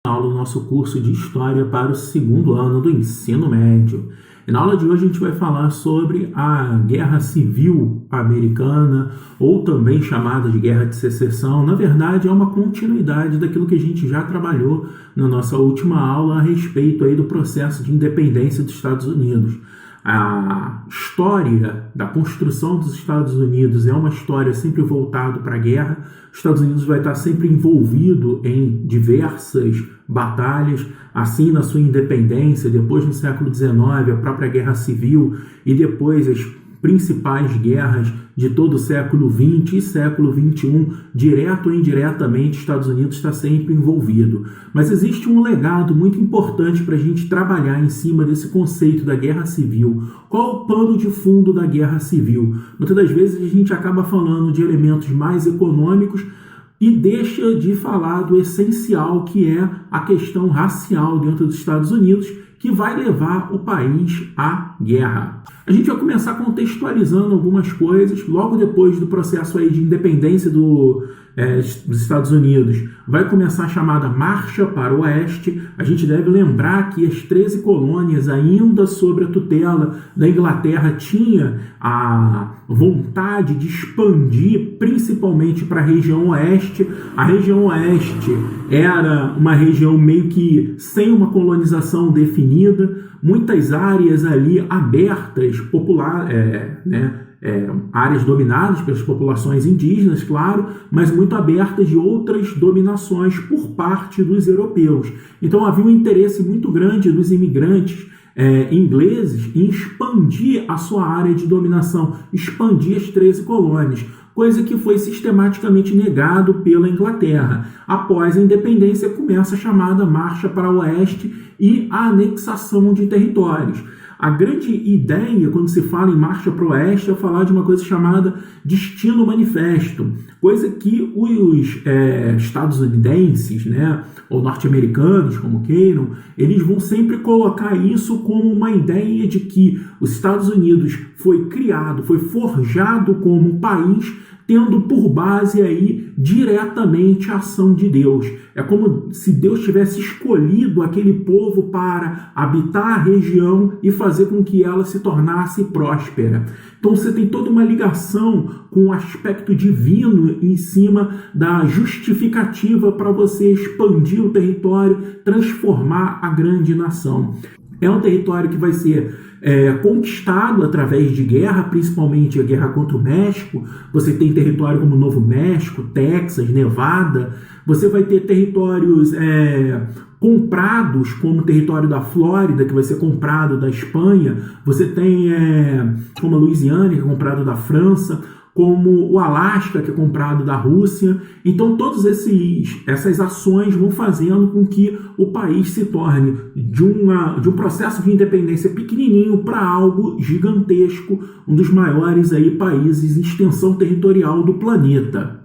Aula do nosso curso de História para o segundo ano do ensino médio. E na aula de hoje a gente vai falar sobre a Guerra Civil Americana, ou também chamada de Guerra de Secessão. Na verdade, é uma continuidade daquilo que a gente já trabalhou na nossa última aula a respeito aí do processo de independência dos Estados Unidos. A história da construção dos Estados Unidos é uma história sempre voltada para a guerra. Os Estados Unidos vai estar sempre envolvido em diversas batalhas, assim na sua independência, depois no século XIX, a própria Guerra Civil e depois as principais guerras de todo o século XX e século XXI, direto ou indiretamente, os Estados Unidos está sempre envolvido. Mas existe um legado muito importante para a gente trabalhar em cima desse conceito da Guerra Civil. Qual o pano de fundo da Guerra Civil? Muitas das vezes a gente acaba falando de elementos mais econômicos e deixa de falar do essencial, que é a questão racial dentro dos Estados Unidos, que vai levar o país à guerra. A gente vai começar contextualizando algumas coisas. Logo depois do processo aí de independência dos Estados Unidos, vai começar a chamada Marcha para o Oeste. A gente deve lembrar que as 13 colônias, ainda sob a tutela da Inglaterra, tinha a vontade de expandir principalmente para a região oeste. A região oeste era uma região meio que sem uma colonização definida, muitas áreas ali abertas, áreas dominadas pelas populações indígenas, claro, mas muito abertas de outras dominações por parte dos europeus. Então havia um interesse muito grande dos imigrantes ingleses em expandir a sua área de dominação, expandir as 13 colônias, coisa que foi sistematicamente negado pela Inglaterra. Após a independência, começa a chamada Marcha para o Oeste e a anexação de territórios. A grande ideia, quando se fala em Marcha para o Oeste, é falar de uma coisa chamada Destino Manifesto, coisa que os estadunidenses, ou norte-americanos, como queiram, eles vão sempre colocar isso como uma ideia de que os Estados Unidos foi criado, foi forjado como um país tendo por base aí diretamente a ação de Deus. É como se Deus tivesse escolhido aquele povo para habitar a região e fazer com que ela se tornasse próspera. Então você tem toda uma ligação com o aspecto divino em cima da justificativa para você expandir o território, transformar a grande nação. É um território que vai ser conquistado através de guerra, principalmente a guerra contra o México. Você tem território como Novo México, Texas, Nevada. Você vai ter territórios comprados, como o território da Flórida, que vai ser comprado da Espanha. Você tem como a Louisiana, que é comprado da França, como o Alasca, que é comprado da Rússia. Então, todas essas ações vão fazendo com que o país se torne de um processo de independência pequenininho para algo gigantesco, um dos maiores países em extensão territorial do planeta.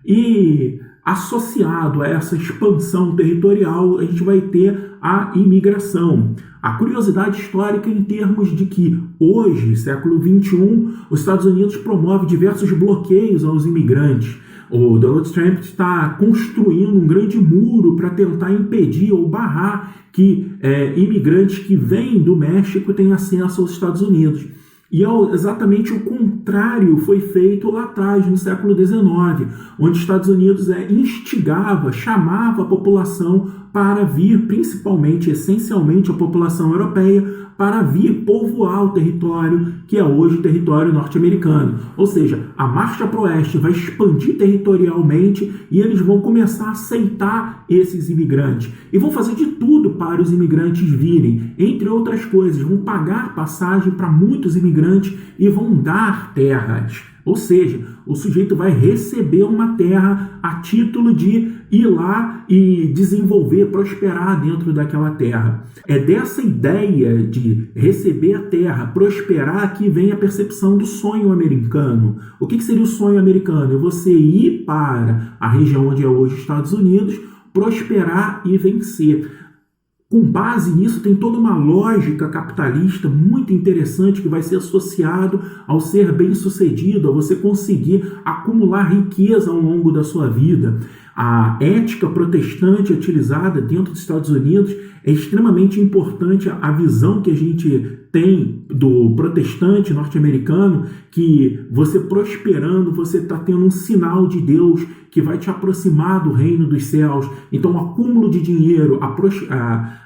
E associado a essa expansão territorial, a gente vai ter a imigração. A curiosidade histórica em termos de que hoje, século XXI, os Estados Unidos promove diversos bloqueios aos imigrantes. O Donald Trump está construindo um grande muro para tentar impedir ou barrar que imigrantes que vêm do México tenham acesso aos Estados Unidos. E exatamente o contrário foi feito lá atrás, no século XIX, onde os Estados Unidos instigava, chamava a população para vir, principalmente, essencialmente a população europeia, para vir povoar o território que é hoje o território norte-americano. Ou seja, a Marcha para o Oeste vai expandir territorialmente e eles vão começar a aceitar esses imigrantes. E vão fazer de tudo para os imigrantes virem. Entre outras coisas, vão pagar passagem para muitos imigrantes e vão dar terras. Ou seja, o sujeito vai receber uma terra a título de ir lá e desenvolver, prosperar dentro daquela terra. É dessa ideia de receber a terra, prosperar, que vem a percepção do sonho americano. O que seria o sonho americano? É você ir para a região onde é hoje os Estados Unidos, prosperar e vencer. Com base nisso, tem toda uma lógica capitalista muito interessante que vai ser associado ao ser bem-sucedido, a você conseguir acumular riqueza ao longo da sua vida. A ética protestante utilizada dentro dos Estados Unidos é extremamente importante. A visão que a gente tem do protestante norte-americano, que você prosperando, você está tendo um sinal de Deus que vai te aproximar do reino dos céus. Então, o acúmulo de dinheiro,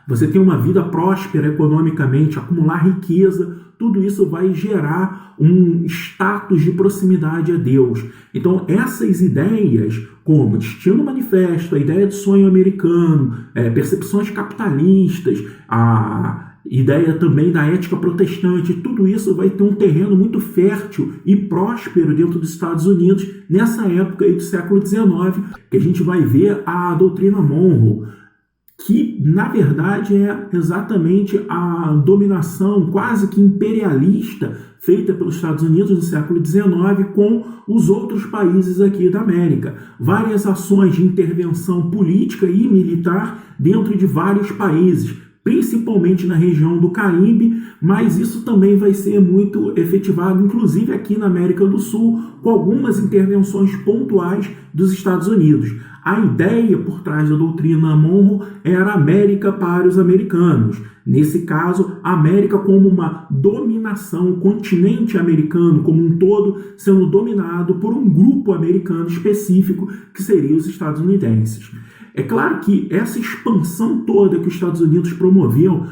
você ter uma vida próspera economicamente, acumular riqueza, tudo isso vai gerar um status de proximidade a Deus. Então, essas ideias, como destino manifesto, a ideia de sonho americano, percepções capitalistas, a ideia também da ética protestante, tudo isso vai ter um terreno muito fértil e próspero dentro dos Estados Unidos nessa época aí do século XIX, que a gente vai ver a doutrina Monroe, que na verdade é exatamente a dominação quase que imperialista feita pelos Estados Unidos no século XIX com os outros países aqui da América. Várias ações de intervenção política e militar dentro de vários países, principalmente na região do Caribe, mas isso também vai ser muito efetivado, inclusive aqui na América do Sul, com algumas intervenções pontuais dos Estados Unidos. A ideia por trás da doutrina Monroe era a América para os americanos. Nesse caso, a América como uma dominação, o continente americano como um todo sendo dominado por um grupo americano específico, que seria os estadunidenses. É claro que essa expansão toda que os Estados Unidos promoveu,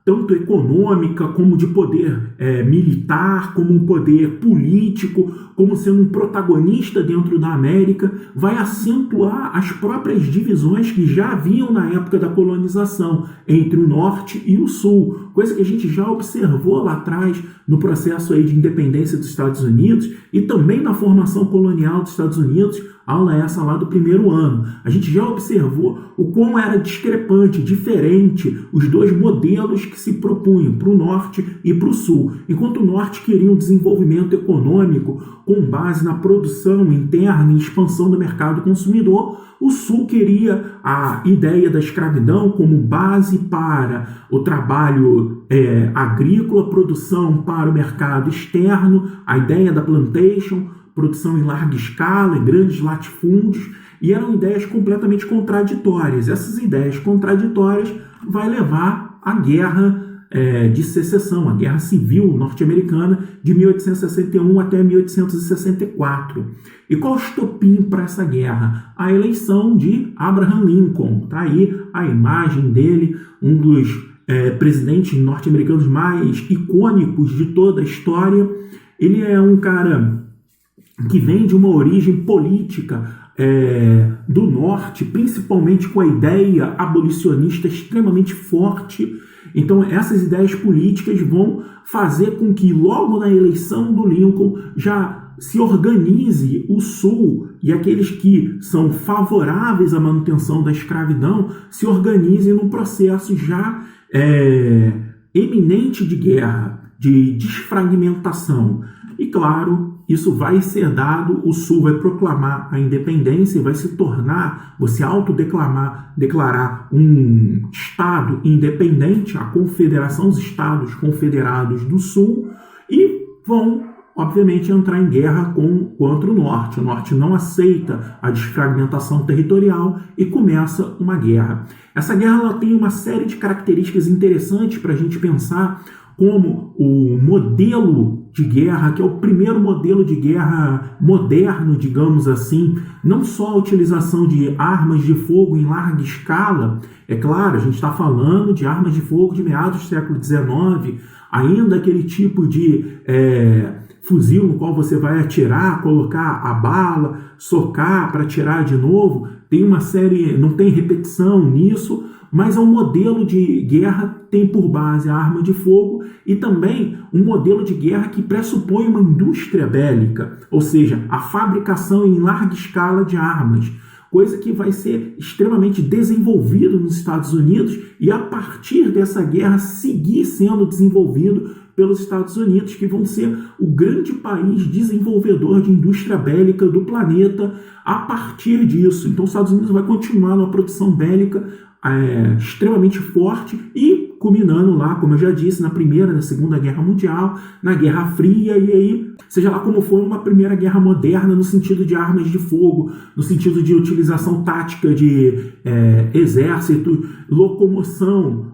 tanto econômica como de poder militar, como um poder político, como sendo um protagonista dentro da América, vai acentuar as próprias divisões que já haviam na época da colonização entre o Norte e o Sul, coisa que a gente já observou lá atrás no processo aí de independência dos Estados Unidos e também na formação colonial dos Estados Unidos, aula essa lá do primeiro ano. A gente já observou o quão era discrepante, diferente os dois modelos que se propunham para o Norte e para o Sul. Enquanto o Norte queria um desenvolvimento econômico com base na produção interna e expansão do mercado consumidor, o Sul queria a ideia da escravidão como base para o trabalho agrícola, produção para o mercado externo, a ideia da plantation, produção em larga escala, em grandes latifúndios, e eram ideias completamente contraditórias. Essas ideias contraditórias vai levar à guerra de secessão, a Guerra Civil Norte-Americana de 1861 até 1864. E qual o estopim para essa guerra? A eleição de Abraham Lincoln. Está aí a imagem dele, um dos presidentes norte-americanos mais icônicos de toda a história. Ele é um cara que vem de uma origem política do Norte, principalmente com a ideia abolicionista extremamente forte. Então, essas ideias políticas vão fazer com que, logo na eleição do Lincoln, já se organize o Sul e aqueles que são favoráveis à manutenção da escravidão se organizem num processo já eminente de guerra, de desfragmentação. E, claro, isso vai ser dado, o Sul vai proclamar a independência e vai se tornar, você declarar um Estado independente, a Confederação dos Estados Confederados do Sul, e vão, obviamente, entrar em guerra contra o Norte. O Norte não aceita a desfragmentação territorial e começa uma guerra. Essa guerra ela tem uma série de características interessantes para a gente pensar, como o modelo de guerra, que é o primeiro modelo de guerra moderno, digamos assim, não só a utilização de armas de fogo em larga escala, é claro, a gente está falando de armas de fogo de meados do século XIX, ainda aquele tipo de fuzil no qual você vai atirar, colocar a bala, socar para atirar de novo, tem uma série, não tem repetição nisso, mas é um modelo de guerra que tem por base a arma de fogo e também um modelo de guerra que pressupõe uma indústria bélica, ou seja, a fabricação em larga escala de armas, coisa que vai ser extremamente desenvolvida nos Estados Unidos e a partir dessa guerra seguir sendo desenvolvido pelos Estados Unidos, que vão ser o grande país desenvolvedor de indústria bélica do planeta a partir disso. Então os Estados Unidos vai continuar numa produção bélica extremamente forte e culminando lá, como eu já disse, na Primeira, na Segunda Guerra Mundial, na Guerra Fria, e aí, seja lá como for, uma Primeira Guerra moderna no sentido de armas de fogo, no sentido de utilização tática de exército, locomoção,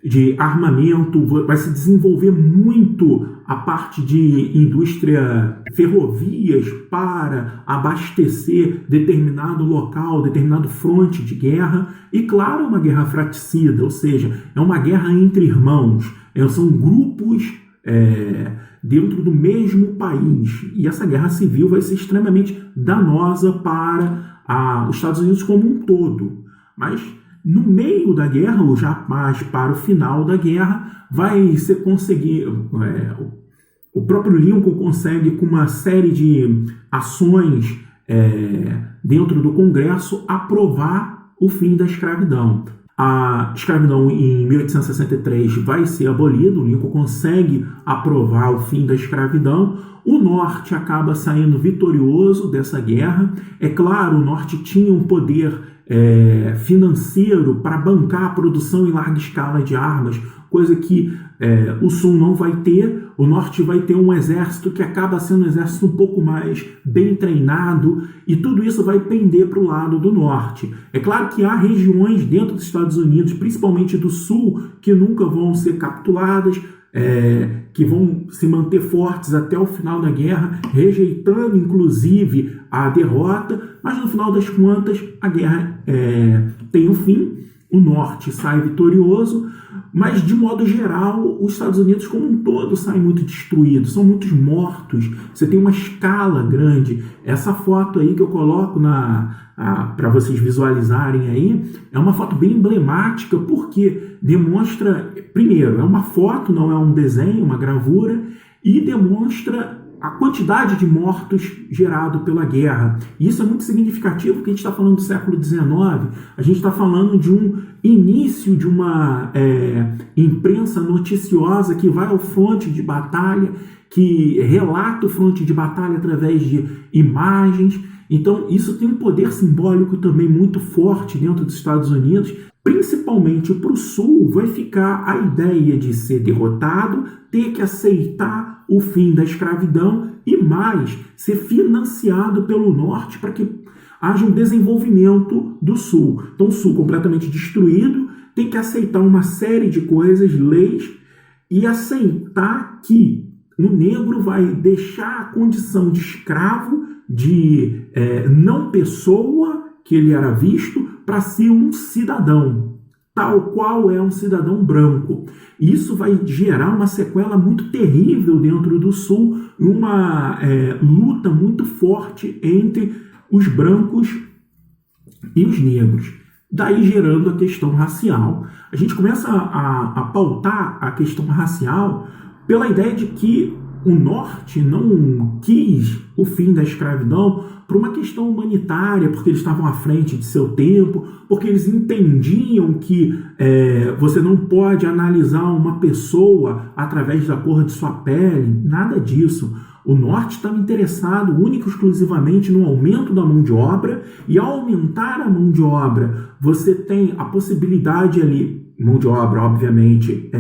de armamento, vai se desenvolver muito a parte de indústria ferrovias para abastecer determinado local, determinado fronte de guerra, e claro, uma guerra fratricida, ou seja, é uma guerra entre irmãos, são grupos dentro do mesmo país, e essa guerra civil vai ser extremamente danosa para os Estados Unidos como um todo, mas no meio da guerra, ou já mais para o final da guerra, vai ser conseguido. O próprio Lincoln consegue, com uma série de ações dentro do Congresso, aprovar o fim da escravidão. A escravidão em 1863 vai ser abolida, o Lincoln consegue aprovar o fim da escravidão. O Norte acaba saindo vitorioso dessa guerra. É claro, o Norte tinha um poder financeiro para bancar a produção em larga escala de armas, coisa que o Sul não vai ter. O Norte vai ter um exército que acaba sendo um exército um pouco mais bem treinado, e tudo isso vai pender para o lado do Norte. É claro que há regiões dentro dos Estados Unidos, principalmente do Sul, que nunca vão ser capituladas, que vão se manter fortes até o final da guerra, rejeitando inclusive a derrota, mas no final das contas a guerra tem um fim, o Norte sai vitorioso, mas de modo geral os Estados Unidos como um todo saem muito destruídos, são muitos mortos, você tem uma escala grande. Essa foto aí que eu coloco para vocês visualizarem aí, é uma foto bem emblemática, porque demonstra, primeiro, é uma foto, não é um desenho, uma gravura, e demonstra a quantidade de mortos gerado pela guerra. E isso é muito significativo, porque a gente está falando do século XIX, a gente está falando de um início de uma imprensa noticiosa que vai ao fronte de batalha, que relata o fronte de batalha através de imagens. Então, isso tem um poder simbólico também muito forte dentro dos Estados Unidos. Principalmente para o Sul, vai ficar a ideia de ser derrotado, ter que aceitar o fim da escravidão e mais, ser financiado pelo Norte para que haja um desenvolvimento do Sul. Então, o Sul completamente destruído, tem que aceitar uma série de coisas, leis, e aceitar que o negro vai deixar a condição de escravo, de não pessoa que ele era visto, para ser um cidadão, tal qual é um cidadão branco. Isso vai gerar uma sequela muito terrível dentro do Sul, uma luta muito forte entre os brancos e os negros. Daí gerando a questão racial. A gente começa a pautar a questão racial pela ideia de que o Norte não quis o fim da escravidão por uma questão humanitária, porque eles estavam à frente de seu tempo, porque eles entendiam que você não pode analisar uma pessoa através da cor de sua pele, nada disso. O Norte estava interessado único e exclusivamente no aumento da mão de obra, e ao aumentar a mão de obra, você tem a possibilidade ali, mão de obra, obviamente,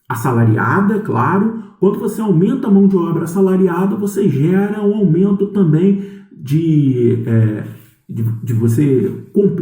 assalariada, claro. Quando você aumenta a mão de obra assalariada, você gera um aumento também de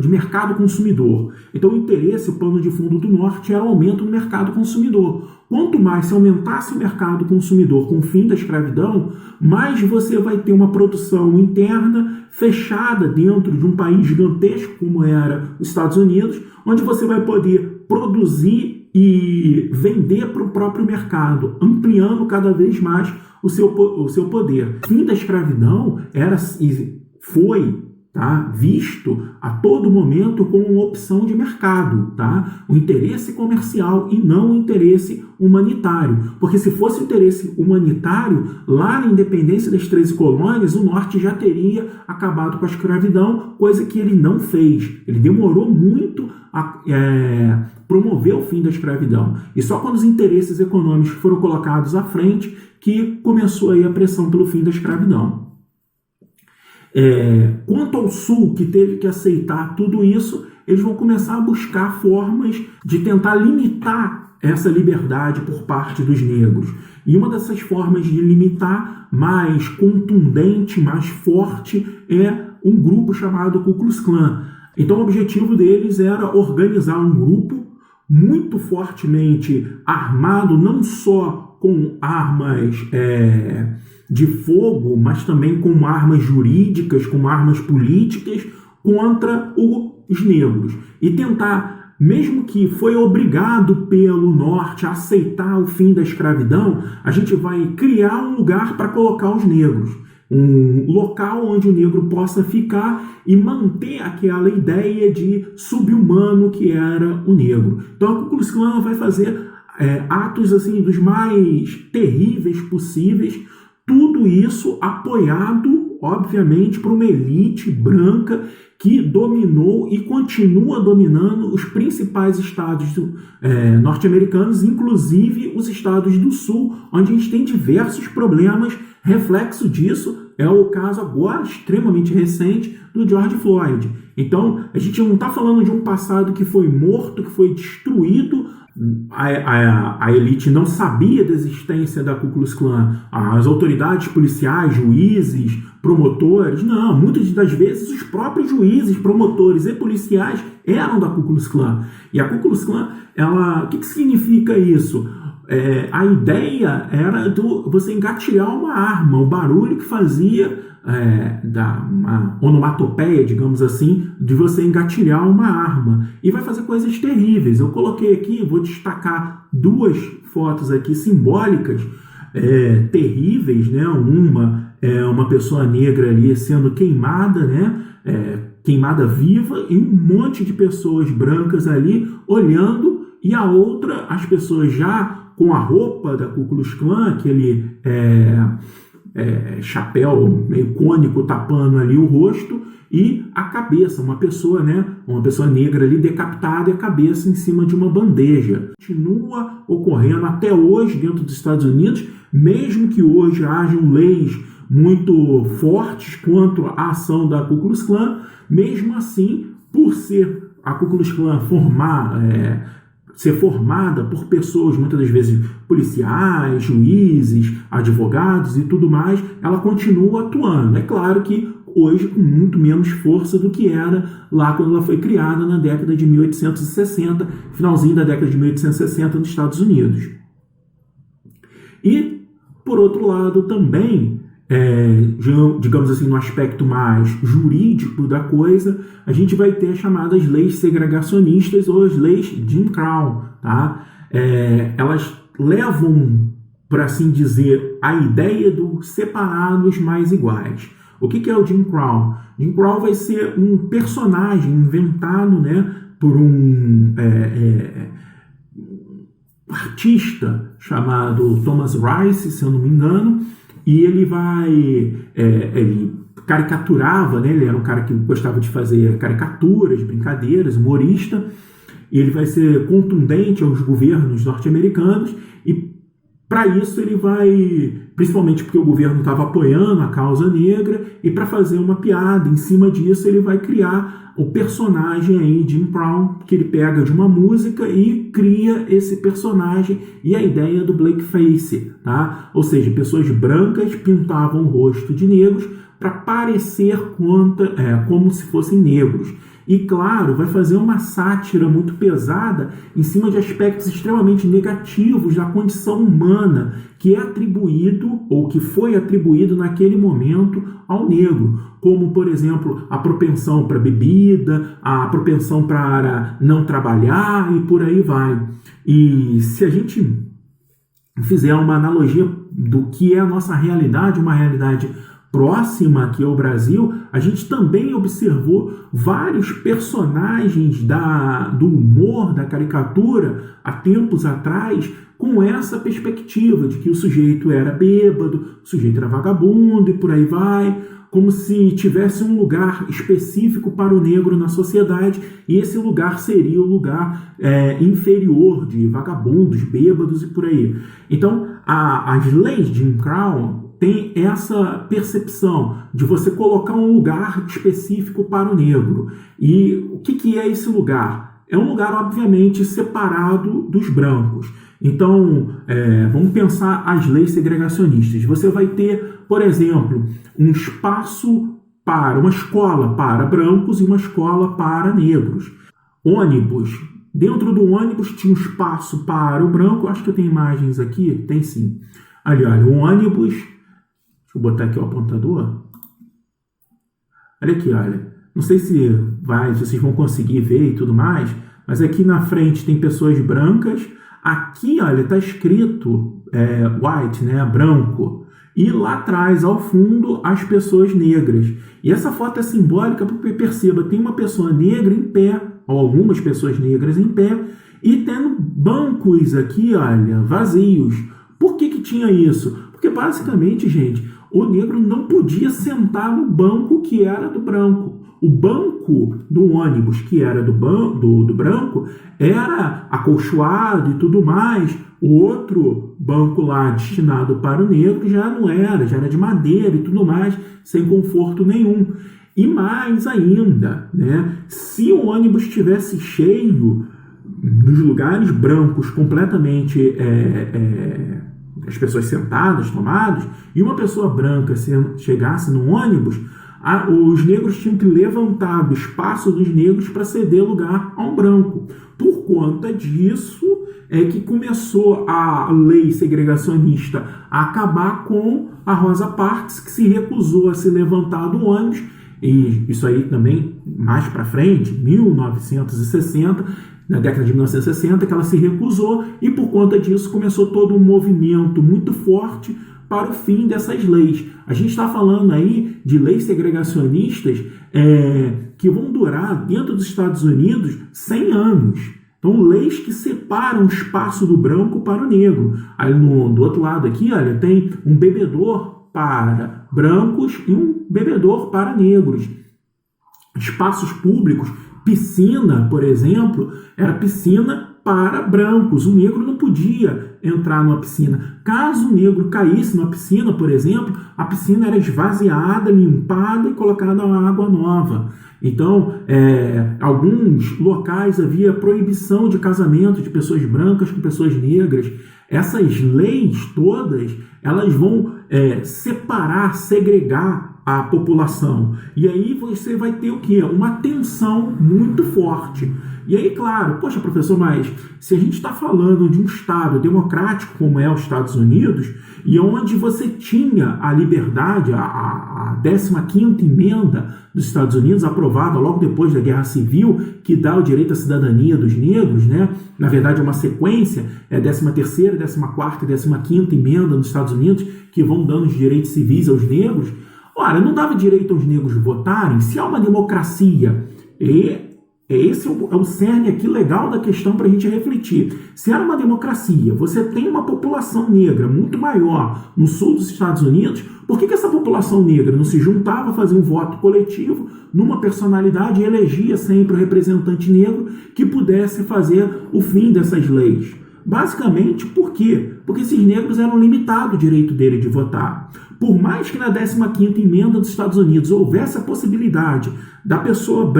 mercado consumidor. Então, o interesse, o plano de fundo do Norte era o aumento do mercado consumidor. Quanto mais se aumentasse o mercado consumidor com o fim da escravidão, mais você vai ter uma produção interna fechada dentro de um país gigantesco como era os Estados Unidos, onde você vai poder produzir e vender para o próprio mercado, ampliando cada vez mais o seu poder. O fim da escravidão foi visto a todo momento como uma opção de mercado, o interesse comercial e não o interesse humanitário. Porque se fosse o interesse humanitário, lá na independência das 13 colônias, o Norte já teria acabado com a escravidão, coisa que ele não fez. Ele demorou muito a promover o fim da escravidão. E só quando os interesses econômicos foram colocados à frente que começou aí a pressão pelo fim da escravidão. Quanto ao Sul, que teve que aceitar tudo isso, eles vão começar a buscar formas de tentar limitar essa liberdade por parte dos negros. E uma dessas formas de limitar mais contundente, mais forte, é um grupo chamado Ku Klux Klan. Então o objetivo deles era organizar um grupo muito fortemente armado, não só com armas de fogo, mas também com armas jurídicas, com armas políticas, contra os negros. E tentar, mesmo que foi obrigado pelo norte a aceitar o fim da escravidão, a gente vai criar um lugar para colocar os negros. Um local onde o negro possa ficar e manter aquela ideia de subhumano que era o negro. Então a Ku Klux Klan vai fazer atos assim dos mais terríveis possíveis, tudo isso apoiado, obviamente, por uma elite branca que dominou e continua dominando os principais estados norte-americanos, inclusive os estados do sul, onde a gente tem diversos problemas. Reflexo disso é o caso agora extremamente recente do George Floyd. Então, a gente não está falando de um passado que foi morto, que foi destruído. A elite não sabia da existência da Ku Klux Klan. As autoridades policiais, juízes, promotores, não. Muitas das vezes os próprios juízes, promotores e policiais eram da Ku Klux Klan. E a Ku Klux Klan, o que significa isso? A ideia era você engatilhar uma arma, o barulho que fazia uma onomatopeia, digamos assim, de você engatilhar uma arma. E vai fazer coisas terríveis. Eu coloquei aqui, vou destacar duas fotos aqui simbólicas, terríveis, né? Uma é uma pessoa negra ali sendo queimada, né? Queimada viva, e um monte de pessoas brancas ali olhando, e a outra, as pessoas já com a roupa da Ku Klux Klan, aquele chapéu meio cônico tapando ali o rosto, e a cabeça, uma pessoa negra ali decapitada e a cabeça em cima de uma bandeja. Continua ocorrendo até hoje dentro dos Estados Unidos, mesmo que hoje hajam leis muito fortes quanto à ação da Ku Klux Klan, mesmo assim, por ser a Ku Klux Klan ser formada por pessoas, muitas das vezes policiais, juízes, advogados e tudo mais, ela continua atuando. É claro que hoje com muito menos força do que era lá quando ela foi criada na década de 1860, finalzinho da década de 1860 nos Estados Unidos. E, por outro lado, também, digamos assim, no aspecto mais jurídico da coisa, a gente vai ter as chamadas leis segregacionistas ou as leis Jim Crow, tá? Elas levam, por assim dizer, a ideia do separados mais iguais. O que é o Jim Crow? Jim Crow vai ser um personagem inventado, né, por um artista chamado Thomas Rice, se eu não me engano, e ele ele caricaturava, né? Ele era um cara que gostava de fazer caricaturas, brincadeiras, humorista, e ele vai ser contundente aos governos norte-americanos, e para isso ele vai, principalmente porque o governo estava apoiando a causa negra, e para fazer uma piada em cima disso, ele vai criar o personagem aí, Jim Crow, que ele pega de uma música e cria esse personagem, e a ideia do blackface, tá? Ou seja, pessoas brancas pintavam o rosto de negros para parecer como se fossem negros. E, claro, vai fazer uma sátira muito pesada em cima de aspectos extremamente negativos da condição humana que é atribuído, ou que foi atribuído naquele momento ao negro, como, por exemplo, a propensão para bebida, a propensão para não trabalhar e por aí vai. E se a gente fizer uma analogia do que é a nossa realidade, uma realidade próxima aqui ao Brasil, a gente também observou vários personagens do humor, da caricatura, há tempos atrás, com essa perspectiva de que o sujeito era bêbado, o sujeito era vagabundo e por aí vai, como se tivesse um lugar específico para o negro na sociedade, e esse lugar seria o lugar inferior de vagabundos, bêbados e por aí. Então, as leis de Jim Crow, tem essa percepção de você colocar um lugar específico para o negro. E o que é esse lugar? É um lugar, obviamente, separado dos brancos. Então, vamos pensar as leis segregacionistas. Você vai ter, por exemplo, um espaço para uma escola para brancos e uma escola para negros. Ônibus. Dentro do ônibus tinha um espaço para o branco. Acho que eu tenho imagens aqui. Tem sim. Ali, olha, o ônibus. Deixa eu botar aqui o apontador. Olha aqui, olha. Não sei se vocês vão conseguir ver e tudo mais, mas aqui na frente tem pessoas brancas. Aqui, olha, está escrito white, né, branco. E lá atrás, ao fundo, as pessoas negras. E essa foto é simbólica porque, perceba, tem uma pessoa negra em pé, ou algumas pessoas negras em pé, e tendo bancos aqui, olha, vazios. Por que tinha isso? Porque, basicamente, gente, o negro não podia sentar no banco que era do branco. O banco do ônibus, que era do branco, era acolchoado e tudo mais. O outro banco lá destinado para o negro já era de madeira e tudo mais, sem conforto nenhum. E mais ainda, né, se o ônibus estivesse cheio, nos lugares brancos completamente as pessoas sentadas, tomadas, e uma pessoa branca chegasse no ônibus, os negros tinham que levantar do espaço dos negros para ceder lugar a um branco. Por conta disso é que começou a lei segregacionista a acabar com a Rosa Parks, que se recusou a se levantar do ônibus, e isso aí também mais para frente, 1960, na década de 1960, que ela se recusou, e por conta disso começou todo um movimento muito forte para o fim dessas leis. A gente está falando aí de leis segregacionistas que vão durar, dentro dos Estados Unidos, 100 anos. Então, leis que separam o espaço do branco para o negro. Aí, do outro lado aqui, olha, tem um bebedor para brancos e um bebedor para negros. Espaços públicos, piscina, por exemplo, era piscina para brancos. O negro não podia entrar numa piscina. Caso o negro caísse numa piscina, por exemplo, a piscina era esvaziada, limpada e colocada uma água nova. Então, alguns locais havia proibição de casamento de pessoas brancas com pessoas negras. Essas leis todas, elas vão separar, segregar a população. E aí você vai ter o quê? Uma tensão muito forte. E aí, claro, poxa, professor, mas se a gente está falando de um Estado democrático como é os Estados Unidos, e onde você tinha a liberdade, a 15ª emenda dos Estados Unidos, aprovada logo depois da Guerra Civil, que dá o direito à cidadania dos negros, né? Na verdade, é uma sequência, 13ª, 14ª e 15ª emenda dos Estados Unidos, que vão dando os direitos civis aos negros. Ora, não dava direito aos negros votarem? Se há uma democracia, esse é o cerne aqui legal da questão para a gente refletir. Se era uma democracia, você tem uma população negra muito maior no sul dos Estados Unidos, por que essa população negra não se juntava a fazer um voto coletivo numa personalidade e elegia sempre o representante negro que pudesse fazer o fim dessas leis? Basicamente, por quê? Porque esses negros eram limitados o direito dele de votar. Por mais que na 15ª emenda dos Estados Unidos houvesse a possibilidade da pessoa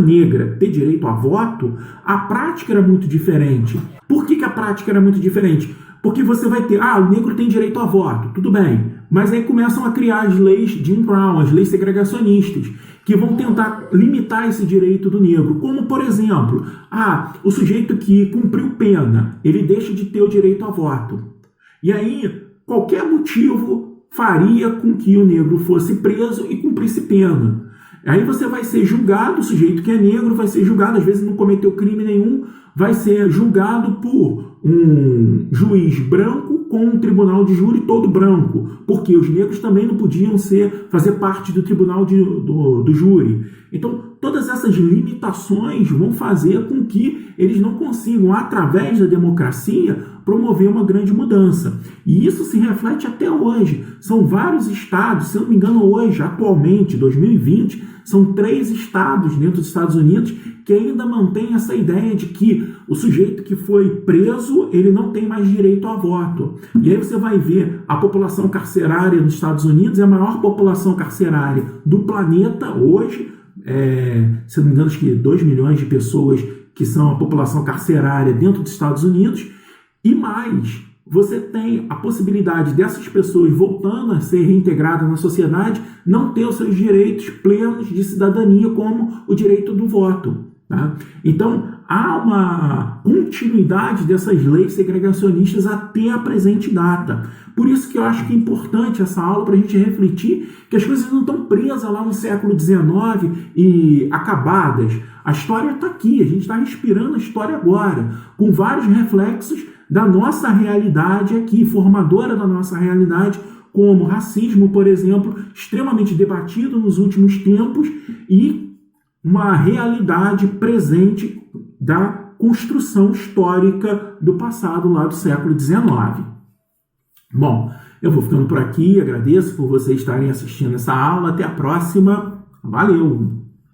negra ter direito a voto, a prática era muito diferente. Por que a prática era muito diferente? Porque você vai ter, o negro tem direito a voto, tudo bem, mas aí começam a criar as leis Jim Brown, as leis segregacionistas, que vão tentar limitar esse direito do negro, como, por exemplo, o sujeito que cumpriu pena, ele deixa de ter o direito a voto. E aí, qualquer motivo faria com que o negro fosse preso e cumprisse pena. Aí você vai ser julgado, o sujeito que é negro vai ser julgado, às vezes não cometeu crime nenhum, vai ser julgado por um juiz branco com um tribunal de júri todo branco, porque os negros também não podiam fazer parte do tribunal do júri. Então, todas essas limitações vão fazer com que eles não consigam, através da democracia, promover uma grande mudança. E isso se reflete até hoje. São vários estados, se eu não me engano, hoje, atualmente, 2020, são 3 estados dentro dos Estados Unidos que ainda mantém essa ideia de que o sujeito que foi preso, ele não tem mais direito a voto. E aí você vai ver a população carcerária nos Estados Unidos, é a maior população carcerária do planeta hoje, se não me engano, acho que 2 milhões de pessoas que são a população carcerária dentro dos Estados Unidos, e mais, você tem a possibilidade dessas pessoas voltando a ser reintegradas na sociedade, não ter os seus direitos plenos de cidadania, como o direito do voto. Tá? Então, há uma continuidade dessas leis segregacionistas até a presente data. Por isso que eu acho que é importante essa aula para a gente refletir que as coisas não estão presas lá no século XIX e acabadas. A história está aqui, a gente está respirando a história agora, com vários reflexos da nossa realidade aqui, formadora da nossa realidade, como racismo, por exemplo, extremamente debatido nos últimos tempos, e uma realidade presente da construção histórica do passado lá do século XIX. Bom, eu vou ficando por aqui, agradeço por vocês estarem assistindo essa aula, até a próxima, valeu!